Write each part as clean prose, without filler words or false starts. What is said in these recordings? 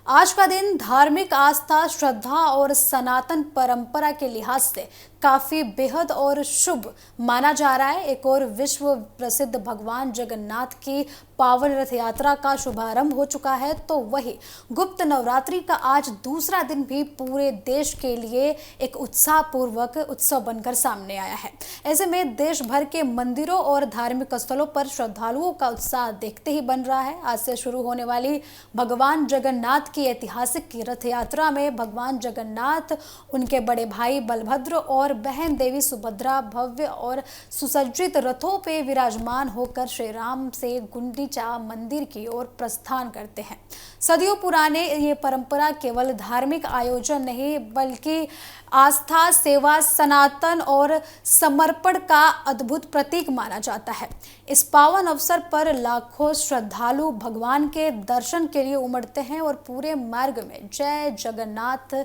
आज का दिन धार्मिक आस्था, श्रद्धा और सनातन परंपरा के लिहाज से काफी बेहद और शुभ माना जा रहा है। एक और विश्व प्रसिद्ध भगवान जगन्नाथ की पावन रथ यात्रा का शुभारंभ हो चुका है, तो वही गुप्त नवरात्रि का आज दूसरा दिन भी पूरे देश के लिए एक उत्साहपूर्वक उत्सव बनकर सामने आया है। ऐसे में देश भर के मंदिरों और धार्मिक स्थलों पर श्रद्धालुओं का उत्साह देखते ही बन रहा है। आज से शुरू होने वाली भगवान जगन्नाथ की ऐतिहासिक रथ यात्रा में भगवान जगन्नाथ, उनके बड़े भाई बलभद्र और बहन देवी सुभद्रा भव्य और सुसज्जित रथों पे विराजमान होकर श्री राम से गुंडीचा मंदिर की ओर प्रस्थान करते हैं। सदियों पुराने ये परंपरा केवल धार्मिक आयोजन नहीं बल्कि आस्था, सेवा, सनातन और समर्पण का अद्भुत प्रतीक माना जाता है। इस पावन अवसर पर लाखों श्रद्धालु भगवान के दर्शन के लिए उमड़ते हैं और पूरे मार्ग में जय जगन्नाथ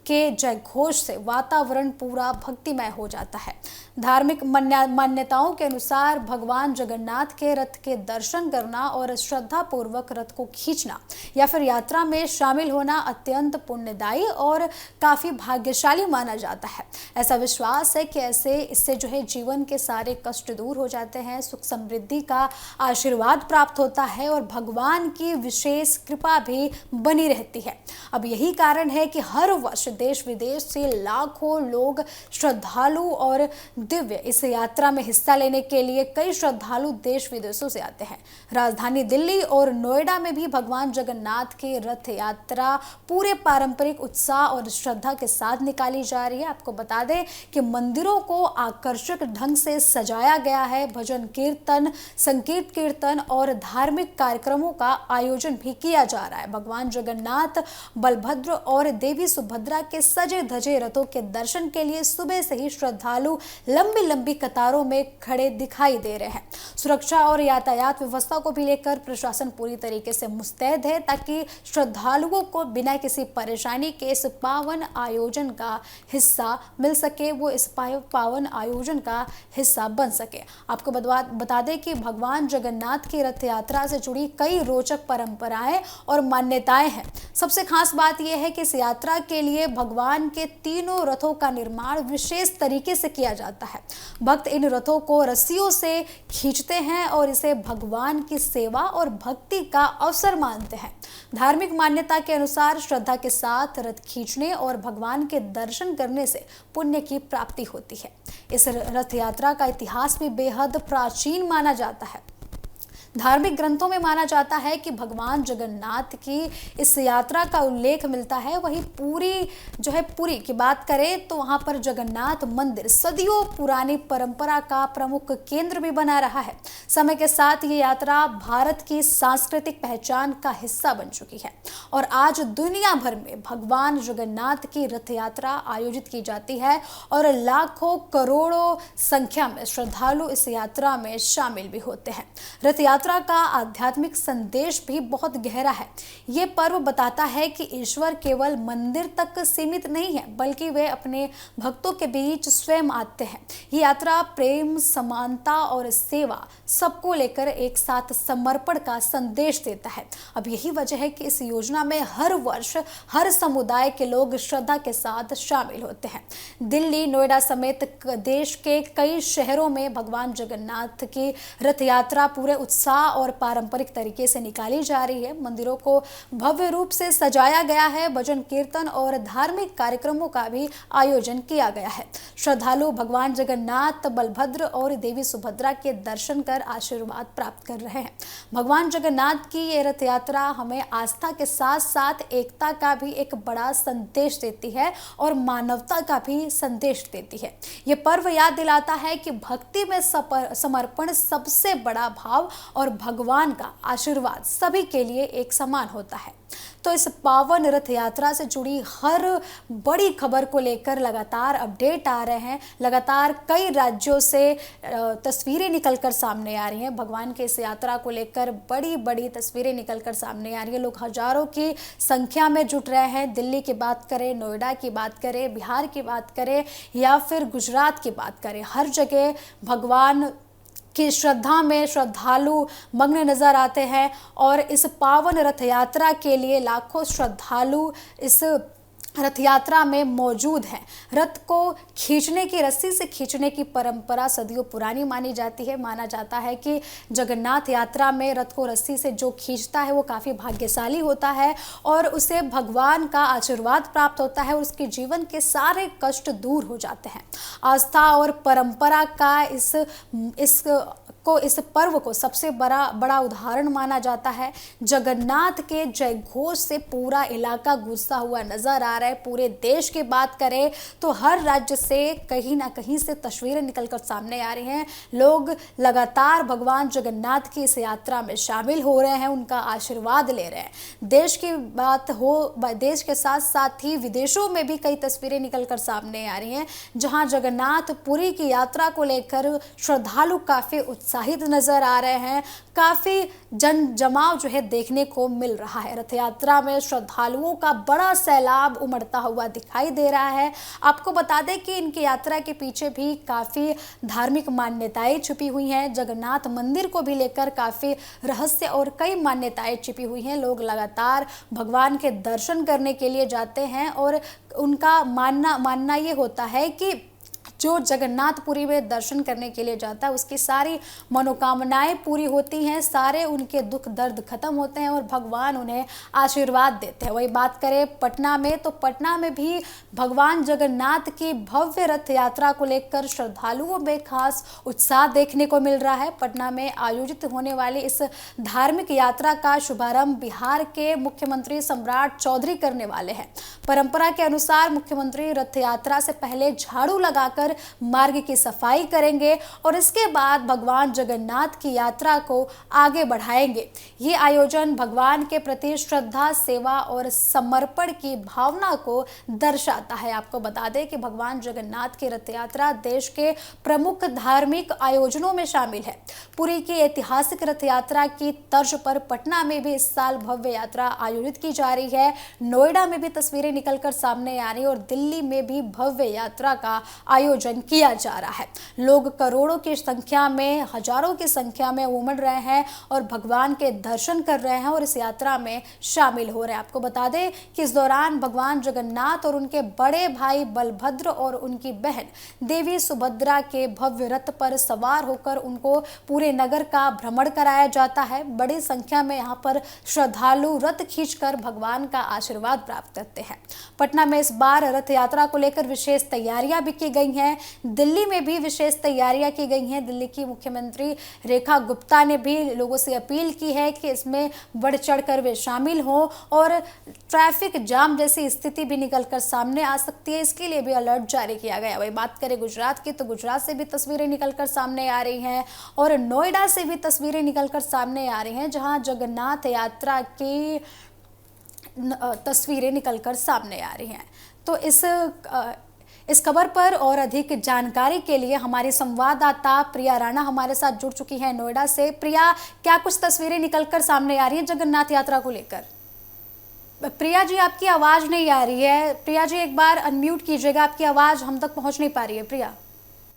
के जय घोष से वातावरण पूरा भक्तिमय हो जाता है। धार्मिक मान्यताओं के अनुसार भगवान जगन्नाथ के रथ के दर्शन करना और श्रद्धा पूर्वक रथ को खींचना या फिर यात्रा में शामिल होना अत्यंत पुण्यदायी और काफी भाग्यशाली माना जाता है। ऐसा विश्वास है कि इससे जीवन के सारे कष्ट दूर हो जाते हैं, सुख समृद्धि का आशीर्वाद प्राप्त होता है और भगवान की विशेष कृपा भी बनी रहती है। अब यही कारण है कि हर वर्ष देश विदेश से लाखों लोग श्रद्धालु और दिव्य इस यात्रा में हिस्सा लेने के लिए कई श्रद्धालु देश विदेशों से आते हैं। राजधानी दिल्ली और नोएडा में भी भगवान जगन्नाथ की रथ यात्रा पूरे पारंपरिक उत्साह और श्रद्धा के साथ निकाली जा रही है। आपको बता दें कि मंदिरों को आकर्षक ढंग से सजाया गया है। भजन कीर्तन, संगीत कीर्तन और धार्मिक कार्यक्रमों का आयोजन भी किया जा रहा है। भगवान जगन्नाथ, बलभद्र और देवी सुभद्रा के सजे धजे रथों के दर्शन के लिए सुबह से ही श्रद्धालु लंबी लंबी कतारों में खड़े दिखाई दे रहे हैं। सुरक्षा और यातायात व्यवस्था को भी लेकर प्रशासन पूरी तरीके से मुस्तैद है ताकि श्रद्धालुओं को बिना किसी परेशानी के इस पावन आयोजन का हिस्सा मिल सके, वो इस पावन आयोजन का हिस्सा बन सके। आपको बता दें कि भगवान जगन्नाथ की रथ यात्रा से जुड़ी कई रोचक परंपराएं और मान्यताएं हैं। सबसे खास बात यह है कि इस यात्रा के लिए भगवान के तीनों रथों का निर्माण विशेष तरीके से किया जाता है। भक्त इन रथों को रस्सियों से खींचते हैं और इसे भगवान की सेवा और भक्ति का अवसर मानते हैं। धार्मिक मान्यता के अनुसार श्रद्धा के साथ रथ खींचने और भगवान के दर्शन करने से पुण्य की प्राप्ति होती है। इस रथ यात्रा का इतिहास भी बेहद प्राचीन माना जाता है। धार्मिक ग्रंथों में माना जाता है कि भगवान जगन्नाथ की इस यात्रा का उल्लेख मिलता है। वहीं पुरी की बात करें तो वहां पर जगन्नाथ मंदिर सदियों पुरानी परंपरा का प्रमुख केंद्र भी बना रहा है। समय के साथ ये यात्रा भारत की सांस्कृतिक पहचान का हिस्सा बन चुकी है और आज दुनिया भर में भगवान जगन्नाथ की रथ यात्रा आयोजित की जाती है और लाखों करोड़ों संख्या में श्रद्धालु इस यात्रा में शामिल भी होते हैं। रथ यात्रा का आध्यात्मिक संदेश भी बहुत गहरा है। ये पर्व बताता है कि ईश्वर केवल मंदिर तक सीमित नहीं है बल्कि वे अपने भक्तों के बीच स्वयं आते हैं। ये यात्रा प्रेम, समानता और सेवा सबको लेकर एक साथ समर्पण का संदेश देता है। अब यही वजह है कि इस योजना में हर वर्ष हर समुदाय के लोग श्रद्धा के साथ शामिल होते हैं। दिल्ली, नोएडा समेत देश के कई शहरों में भगवान जगन्नाथ की रथ यात्रा पूरे उत्साह और पारंपरिक तरीके से निकाली जा रही है। मंदिरों को भव्य रूप से सजाया गया है। भजन कीर्तन और धार्मिक कार्यक्रमों का भी आयोजन किया गया है। श्रद्धालु भगवान जगन्नाथ, बलभद्र और देवी सुभद्रा के दर्शन कर आशीर्वाद प्राप्त कर रहे हैं। भगवान जगन्नाथ की ये रथ यात्रा हमें आस्था के साथ साथ एकता का भी एक बड़ा संदेश देती है और मानवता का भी संदेश देती है। ये पर्व याद दिलाता है कि भक्ति में समर्पण सबसे बड़ा भाव और भगवान का आशीर्वाद सभी के लिए एक समान होता है। तो इस पावन रथ यात्रा से जुड़ी हर बड़ी खबर को लेकर लगातार अपडेट आ रहे हैं। लगातार कई राज्यों से तस्वीरें निकलकर सामने आ रही हैं। भगवान के इस यात्रा को लेकर बड़ी बड़ी तस्वीरें निकलकर सामने आ रही है। लोग हजारों की संख्या में जुट रहे हैं। दिल्ली की बात करें, नोएडा की बात करें, बिहार की बात करें या फिर गुजरात की बात करें, हर जगह भगवान की श्रद्धा में श्रद्धालु मग्न नजर आते हैं और इस पावन रथ यात्रा के लिए लाखों श्रद्धालु इस रथ यात्रा में मौजूद हैं। रथ को खींचने की रस्सी से खींचने की परंपरा सदियों पुरानी मानी जाती है। माना जाता है कि जगन्नाथ यात्रा में रथ को रस्सी से जो खींचता है वो काफ़ी भाग्यशाली होता है और उसे भगवान का आशीर्वाद प्राप्त होता है और उसके जीवन के सारे कष्ट दूर हो जाते हैं। आस्था और परंपरा का इस पर्व को सबसे बड़ा उदाहरण माना जाता है। जगन्नाथ के जय घोष से पूरा इलाका गूंजता हुआ नजर आ रहा है। पूरे देश की बात करें तो हर राज्य से कहीं ना कहीं से तस्वीरें निकलकर सामने आ रही हैं। लोग लगातार भगवान जगन्नाथ की इस यात्रा में शामिल हो रहे हैं, उनका आशीर्वाद ले रहे हैं। देश की बात हो, देश के साथ साथ ही विदेशों में भी कई तस्वीरें निकलकर सामने आ रही हैं, जहां जगन्नाथपुरी की यात्रा को लेकर श्रद्धालु काफी उत्साहित नजर आ रहे हैं। काफी जन जमाव जो है देखने को मिल रहा है। रथ यात्रा में श्रद्धालुओं का बड़ा सैलाब उमड़ता हुआ दिखाई दे रहा है। आपको बता दें कि इनकी यात्रा के पीछे भी काफी धार्मिक मान्यताएं छुपी हुई हैं। जगन्नाथ मंदिर को भी लेकर काफी रहस्य और कई मान्यताएं छिपी हुई हैं। लोग लगातार भगवान के दर्शन करने के लिए जाते हैं और उनका मानना ये होता है कि जो जगन्नाथपुरी में दर्शन करने के लिए जाता है उसकी सारी मनोकामनाएं पूरी होती हैं, सारे उनके दुख दर्द खत्म होते हैं और भगवान उन्हें आशीर्वाद देते हैं। वही बात करें पटना में, तो पटना में भी भगवान जगन्नाथ की भव्य रथ यात्रा को लेकर श्रद्धालुओं में खास उत्साह देखने को मिल रहा है। पटना में आयोजित होने वाली इस धार्मिक यात्रा का शुभारंभ बिहार के मुख्यमंत्री सम्राट चौधरी करने वाले हैं। परंपरा के अनुसार मुख्यमंत्री रथ यात्रा से पहले झाड़ू लगाकर मार्ग की सफाई करेंगे और इसके बाद भगवान जगन्नाथ की यात्रा को आगे बढ़ाएंगे। ये आयोजन भगवान के प्रति श्रद्धा, सेवा और समर्पण की भावना को दर्शाता है। आपको बता दें कि भगवान जगन्नाथ की रथ यात्रा देश के प्रमुख धार्मिक आयोजनों में शामिल है। पुरी की ऐतिहासिक रथ यात्रा की तर्ज पर पटना में भी इस साल भव्य यात्रा आयोजित की जा रही है। नोएडा में भी तस्वीरें निकलकर सामने आ रही है और दिल्ली में भी भव्य यात्रा का आयोजन किया जा रहा है। लोग करोड़ों की संख्या में, हजारों की संख्या में उमड़ रहे हैं और भगवान के दर्शन कर रहे हैं और इस यात्रा में शामिल हो रहे हैं। आपको बता दें कि इस दौरान भगवान जगन्नाथ और उनके बड़े भाई बलभद्र और उनकी बहन देवी सुभद्रा के भव्य रथ पर सवार होकर उनको पूरे नगर का भ्रमण कराया जाता है। बड़ी संख्या में यहाँ पर श्रद्धालु रथ खींचकर भगवान का आशीर्वाद प्राप्त करते हैं। पटना में इस बार रथ यात्रा को लेकर विशेष तैयारियां भी की गई हैं। दिल्ली में भी विशेष तैयारियां की गई हैं। दिल्ली की मुख्यमंत्री रेखा गुप्ता ने भी लोगों से अपील की है कि इसमें बढ़ चढ़कर वे शामिल हों और ट्रैफिक जाम जैसी स्थिति भी निकलकर सामने आ सकती है, इसके लिए भी अलर्ट जारी किया गया। वही बात करें गुजरात की, तो गुजरात से भी तस्वीरें निकलकर सामने आ रही हैं और नोएडा से भी तस्वीरें निकलकर सामने आ रही हैं, जहां जगन्नाथ यात्रा की तस्वीरें निकलकर सामने आ रही हैं। तो इस खबर पर और अधिक जानकारी के लिए हमारी संवाददाता प्रिया राणा हमारे साथ जुड़ चुकी है नोएडा से। प्रिया, क्या कुछ तस्वीरें निकलकर सामने आ रही हैं जगन्नाथ यात्रा को लेकर? प्रिया जी, आपकी आवाज नहीं आ रही है। प्रिया जी, एक बार अनम्यूट कीजिएगा, आपकी आवाज हम तक पहुंच नहीं पा रही है। प्रिया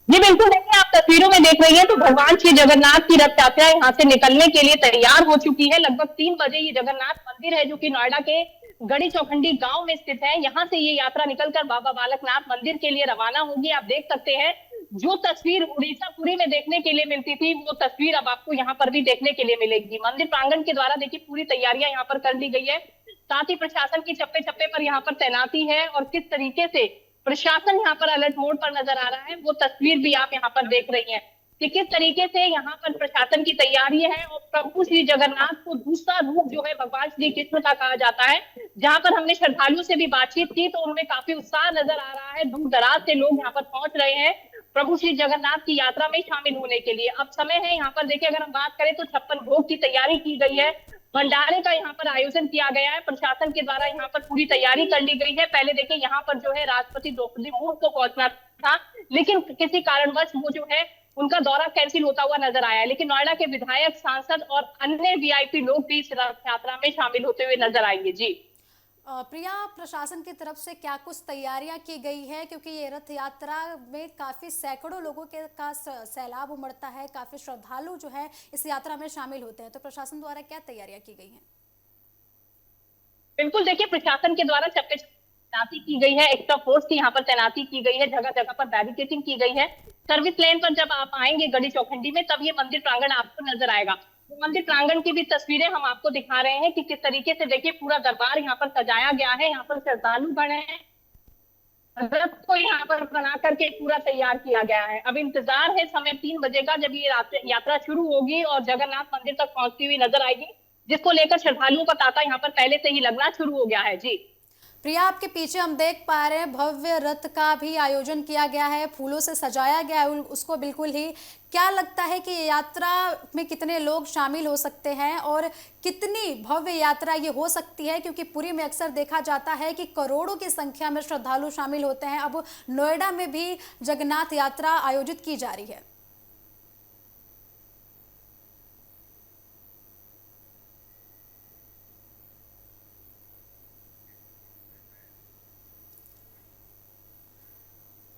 जी बिल्कुल, देखिए आप तस्वीरों में देख रही हैं तो भगवान श्री जगन्नाथ की रथ यात्रा यहाँ से निकलने के लिए तैयार हो चुकी है। लगभग 3 बजे ये जगन्नाथ मंदिर है जो कि नोएडा के गढ़ी चौखंडी गांव में स्थित है। यहाँ से ये यात्रा निकलकर बाबा बालकनाथ मंदिर के लिए रवाना होगी। आप देख सकते हैं जो तस्वीर उड़ीसा पुरी में देखने के लिए मिलती थी वो तस्वीर अब आपको यहाँ पर भी देखने के लिए मिलेगी। मंदिर प्रांगण के द्वारा देखिए पूरी तैयारियां यहाँ पर कर ली गई है। साथ ही प्रशासन की चप्पे चप्पे पर यहाँ पर तैनाती है और किस तरीके से प्रशासन यहाँ पर अलर्ट मोड पर नजर आ रहा है वो तस्वीर भी आप यहाँ पर देख रही हैं कि किस तरीके से यहाँ पर प्रशासन की तैयारी है। और प्रभु श्री जगन्नाथ को दूसरा रूप जो है भगवान श्री कृष्ण का कहा जाता है। जहां पर हमने श्रद्धालुओं से भी बातचीत की तो उनमें काफी उत्साह नजर आ रहा है। दूर दराज से लोग यहाँ पर पहुंच रहे हैं प्रभु श्री जगन्नाथ की यात्रा में शामिल होने के लिए। अब समय है यहाँ पर देखिए, अगर हम बात करें तो 56 भोग की तैयारी की गई है। भंडारे का यहाँ पर आयोजन किया गया है। प्रशासन के द्वारा यहाँ पर पूरी तैयारी कर ली गई है। पहले देखिए यहाँ पर जो है राष्ट्रपति द्रौपदी मुर्मू को पहुंचना था, लेकिन किसी कारणवश वो जो है उनका दौरा कैंसिल होता हुआ नजर आया है। लेकिन नोएडा के विधायक, सांसद और अन्य वीआईपी लोग भी इस रथ यात्रा में शामिल होते हुए नजर आएंगे। जी प्रिया, प्रशासन की तरफ से क्या कुछ तैयारियां की गई है, क्योंकि ये रथ यात्रा में काफी सैकड़ों लोगों के का सैलाब उमड़ता है, काफी श्रद्धालु जो है इस यात्रा में शामिल होते हैं, तो प्रशासन द्वारा क्या तैयारियां की गई हैं? बिल्कुल, देखिए प्रशासन के द्वारा चप्पे तैनाती की गई है, एक्स्ट्रा फोर्स की यहाँ पर तैनाती की गई है, जगह जगह पर बैरिकेडिंग की गई है। सर्विस लेन पर जब आप आएंगे गढ़ी चौखंडी में, तब ये मंदिर प्रांगण आपको नजर आएगा। तो मंदिर प्रांगण की भी तस्वीरें हम आपको दिखा रहे हैं कि किस तरीके से देखिए पूरा दरबार यहाँ पर सजाया गया है। यहाँ पर श्रद्धालु गण है, रथ को यहाँ पर बना करके पूरा तैयार किया गया है। अब इंतजार है समय 3 बजे का, जब ये यात्रा शुरू होगी और जगन्नाथ मंदिर तक पहुंचती हुई नजर आएगी, जिसको लेकर श्रद्धालुओं का तांता यहाँ पर पहले से ही लगना शुरू हो गया है। जी प्रिया, आपके पीछे हम देख पा रहे हैं भव्य रथ का भी आयोजन किया गया है, फूलों से सजाया गया है उसको बिल्कुल ही। क्या लगता है कि ये यात्रा में कितने लोग शामिल हो सकते हैं और कितनी भव्य यात्रा ये हो सकती है, क्योंकि पुरी में अक्सर देखा जाता है कि करोड़ों की संख्या में श्रद्धालु शामिल होते हैं। अब नोएडा में भी जगन्नाथ यात्रा आयोजित की जा रही है।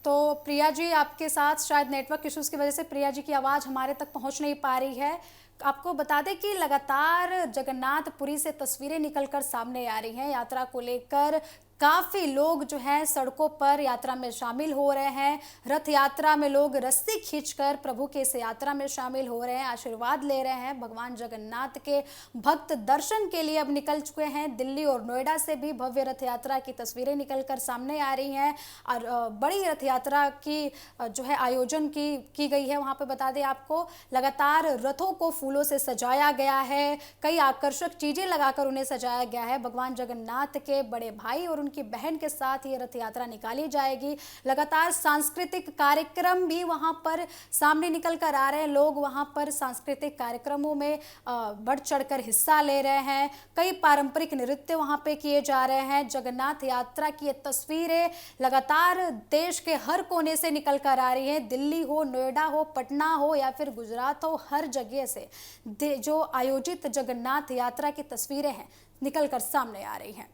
तो प्रिया जी, आपके साथ शायद नेटवर्क इश्यूज की वजह से प्रिया जी की आवाज़ हमारे तक पहुंच नहीं पा रही है। आपको बता दें कि लगातार जगन्नाथपुरी से तस्वीरें निकलकर सामने आ रही हैं। यात्रा को लेकर काफ़ी लोग जो हैं सड़कों पर यात्रा में शामिल हो रहे हैं। रथ यात्रा में लोग रस्सी खींचकर प्रभु के इस यात्रा में शामिल हो रहे हैं, आशीर्वाद ले रहे हैं। भगवान जगन्नाथ के भक्त दर्शन के लिए अब निकल चुके हैं। दिल्ली और नोएडा से भी भव्य रथ यात्रा की तस्वीरें निकलकर सामने आ रही हैं और बड़ी रथ यात्रा की जो है आयोजन की गई है। वहाँ पर बता दें आपको, लगातार रथों को फूलों से सजाया गया है, कई आकर्षक चीज़ें लगाकर उन्हें सजाया गया है। भगवान जगन्नाथ के बड़े भाई और उनकी बहन के साथ ये रथ यात्रा निकाली जाएगी। लगातार सांस्कृतिक कार्यक्रम भी वहां पर सामने निकल कर आ रहे हैं। लोग वहां पर सांस्कृतिक कार्यक्रमों में बढ़ चढ़कर हिस्सा ले रहे हैं। कई पारंपरिक नृत्य वहां पे किए जा रहे हैं। जगन्नाथ यात्रा की ये तस्वीरें लगातार देश के हर कोने से निकल कर आ रही हैं। दिल्ली हो, नोएडा हो, पटना हो या फिर गुजरात हो, हर जगह से जो आयोजित जगन्नाथ यात्रा की तस्वीरें हैं निकल कर सामने आ रही हैं।